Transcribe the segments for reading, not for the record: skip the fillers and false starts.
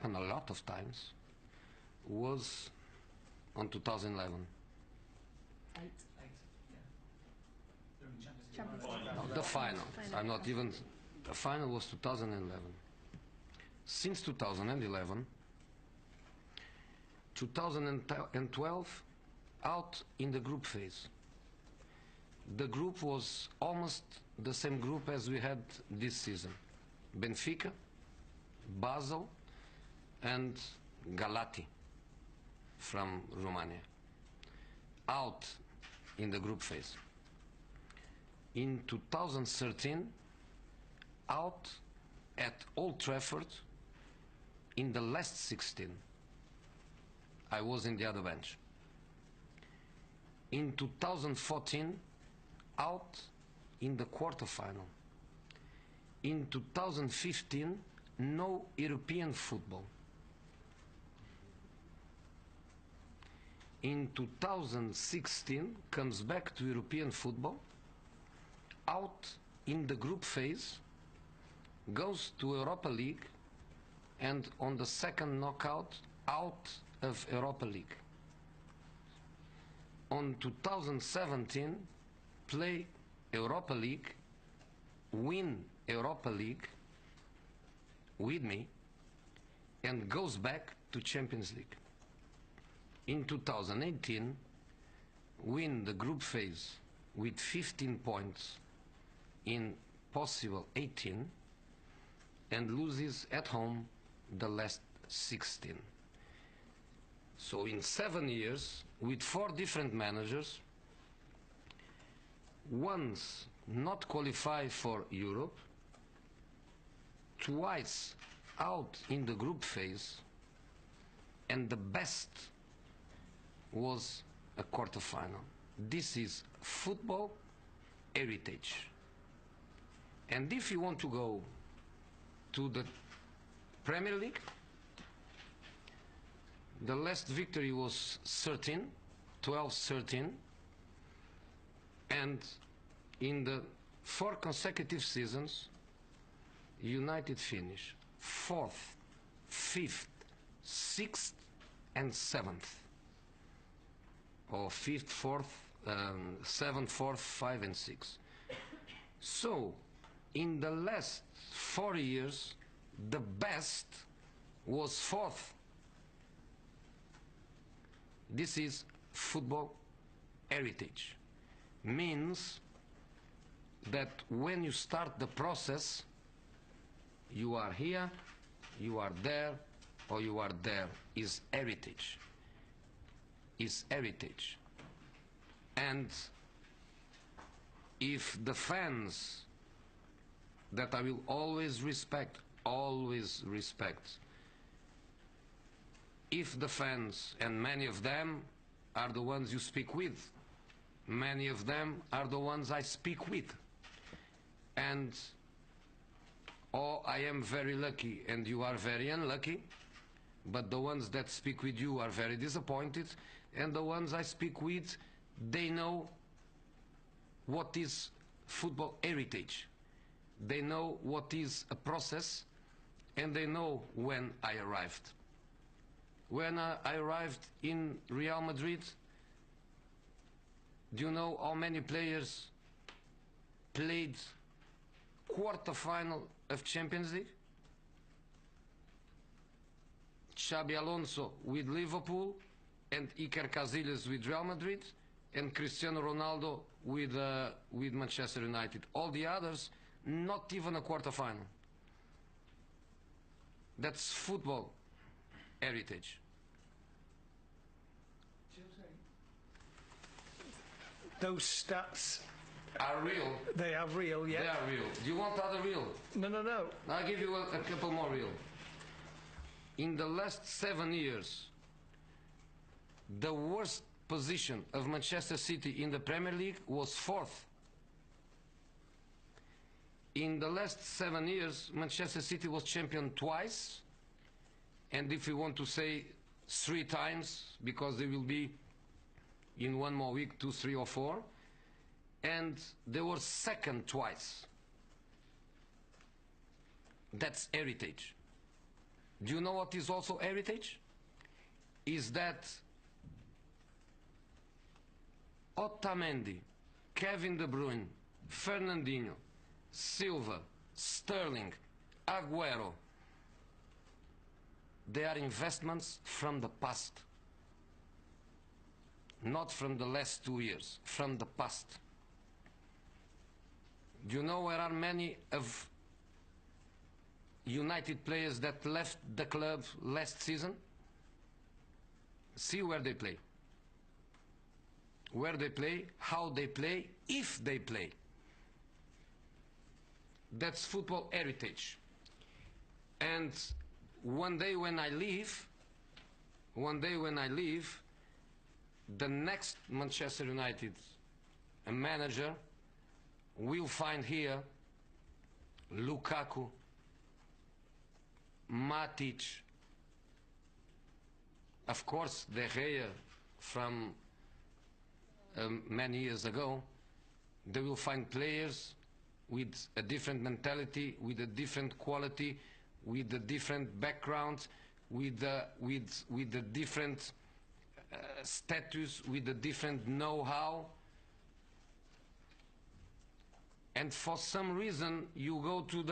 happened a lot of times, was on 2011. Eight. Champions No, the final. I'm not even. The final was 2011. Since 2011, 2012, out in the group phase. The group was almost the same group as we had this season. Benfica, Basel, and Galati from Romania. Out in the group phase. In 2013, out at Old Trafford in the last 16. I was in the other bench. In 2014, out in the quarterfinal. In 2015, no European football. In 2016, comes back to European football, out in the group phase, goes to Europa League, and on the second knockout, out of Europa League. On 2017, play Europa League, win Europa League with me, and goes back to Champions League. In 2018, win the group phase with 15 points in possible 18, and loses at home the last 16. So in 7 years, with 4 different managers, once not qualify for Europe, twice out in the group phase, and the best was a quarterfinal. This is football heritage. And if you want to go to the Premier League, the last victory was 12-13, and in the 4 consecutive seasons, United finish 4th, 5th, 6th, and 7th, or 5th, 4th, 7th, 4th, 5, and 6. So, in the last 4 years, the best was 4th. This is football heritage. Means that when you start the process, you are here, you are there, or you are there. Is heritage. Is heritage. And if the fans that I will always respect, if the fans, and many of them are the ones you speak with, many of them are the ones I speak with, and I am very lucky and you are very unlucky, but the ones that speak with you are very disappointed, and the ones I speak with, they know what is football heritage. They know what is a process, and they know when I arrived. When I arrived in Real Madrid, do you know how many players played quarter-final of Champions League? Xabi Alonso with Liverpool, and Iker Casillas with Real Madrid, and Cristiano Ronaldo with Manchester United. All the others, not even a quarter-final. That's football heritage. Those stats are real. They are real, yeah. They are real. Do you want other real? No. I'll give you a couple more real. In the last 7 years, the worst position of Manchester City in the Premier League was 4th. In the last 7 years, Manchester City was champion twice, and if you want to say 3 times, because they will be in 1 more week, 2, 3, or 4, and they were second twice. That's heritage. Do you know what is also heritage? Is that Otamendi, Kevin De Bruyne, Fernandinho, Silva, Sterling, Agüero, they are investments from the past. Not from the last 2 years, from the past. Do you know there are many of United players that left the club last season? See where they play. Where they play, how they play, if they play. That's football heritage. And one day when I leave, the next Manchester United manager will find here Lukaku, Matic, of course De Gea from many years ago. They will find players with a different mentality, with a different quality, with a different background, with a different status, with a different know-how. And for some reason you go to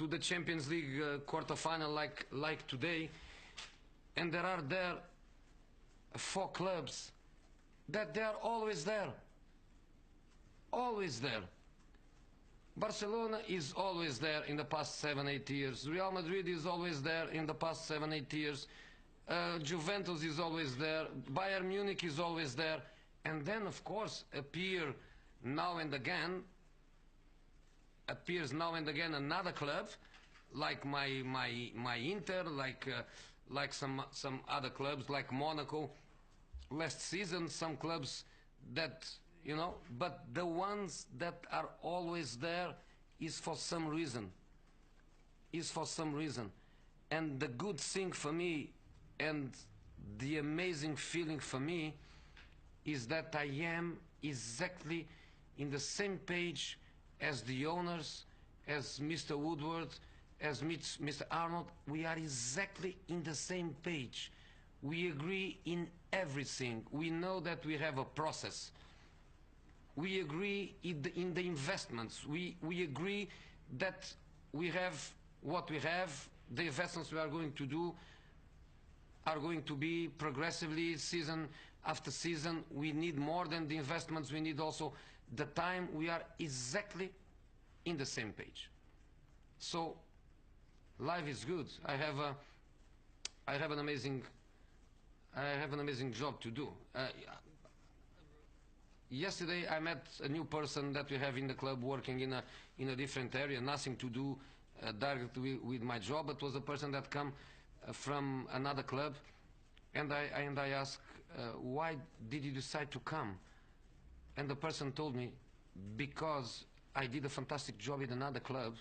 the Champions League quarterfinal like today, and there are 4 clubs that they are always there. Always there. Barcelona is always there in the past 7-8 years. Real Madrid is always there in the past 7-8 years. Juventus is always there. Bayern Munich is always there. And then, of course, appears now and again another club, like my Inter, like some other clubs, like Monaco. Last season, some clubs that, you know, but the ones that are always there is for some reason. And the good thing for me, and the amazing feeling for me, is that I am exactly in the same page as the owners, as Mr. Woodward, as Mr. Arnold. We are exactly in the same page. We agree in everything. We know that we have a process. We agree in the investments. We agree that we have what we have. The investments we are going to do are going to be progressively, season after season. We need more than the investments. We need also the time. We are exactly in the same page. So life is good. I have an amazing job to do. Yesterday I met a new person that we have in the club working in a different area, nothing to do directly with my job. It was a person that come from another club, and I asked, why did you decide to come? And the person told me, because I did a fantastic job in another club,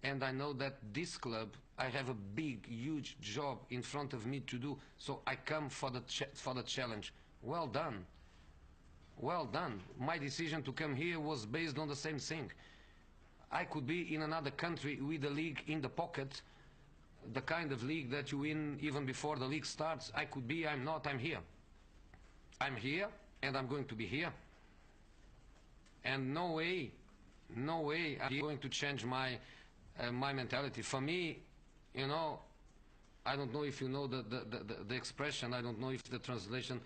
and I know that this club, I have a big, huge job in front of me to do, so I come for the challenge. Well done. Well done. My decision to come here was based on the same thing. I could be in another country with a league in the pocket, the kind of league that you win even before the league starts. I could be, I'm not, I'm here. I'm here, and I'm going to be here. And no way I'm going to change my mentality. For me, you know, I don't know if you know the expression. I don't know if the translation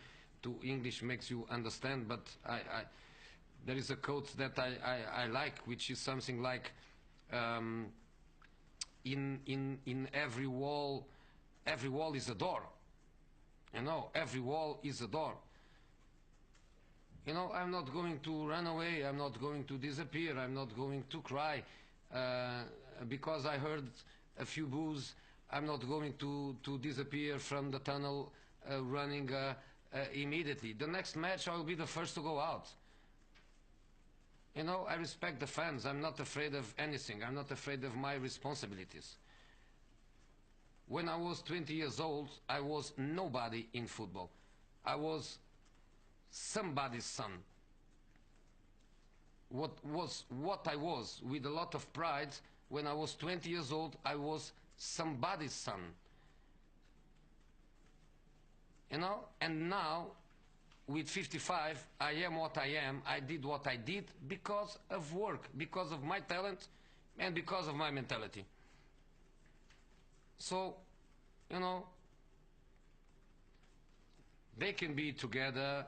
to English makes you understand, but there is a quote that I like, which is something like, in every wall is a door. You know, every wall is a door. You know, I'm not going to run away. I'm not going to disappear. I'm not going to cry because I heard a few boos. I'm not going to disappear from the tunnel running immediately. The next match I will be the first to go out. You know, I respect the fans. I'm not afraid of anything. I'm not afraid of my responsibilities. When I was 20 years old, I was nobody in football. I was somebody's son. What I was, with a lot of pride, when I was 20 years old, I was somebody's son. You know, and now, with 55, I am what I am. I did what I did because of work, because of my talent, and because of my mentality. So, you know, they can be together.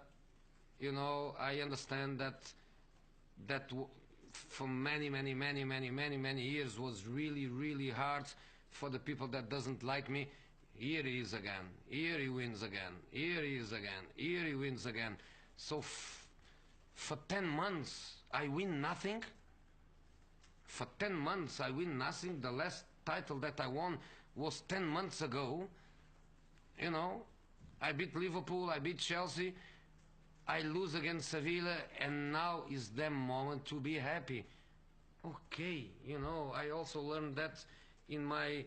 You know, I understand that for many years was really hard for the people that doesn't like me. Here he is again. Here he wins again. Here he is again. Here he wins again. So for 10 months I win nothing. For 10 months I win nothing. The last title that I won was 10 months ago. You know, I beat Liverpool, I beat Chelsea, I lose against Sevilla, and now is the moment to be happy. Okay, you know, I also learned that in my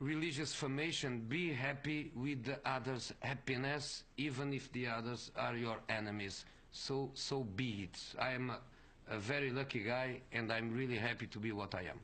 religious formation. Be happy with the others' happiness, even if the others are your enemies. So be it. I am a very lucky guy, and I'm really happy to be what I am.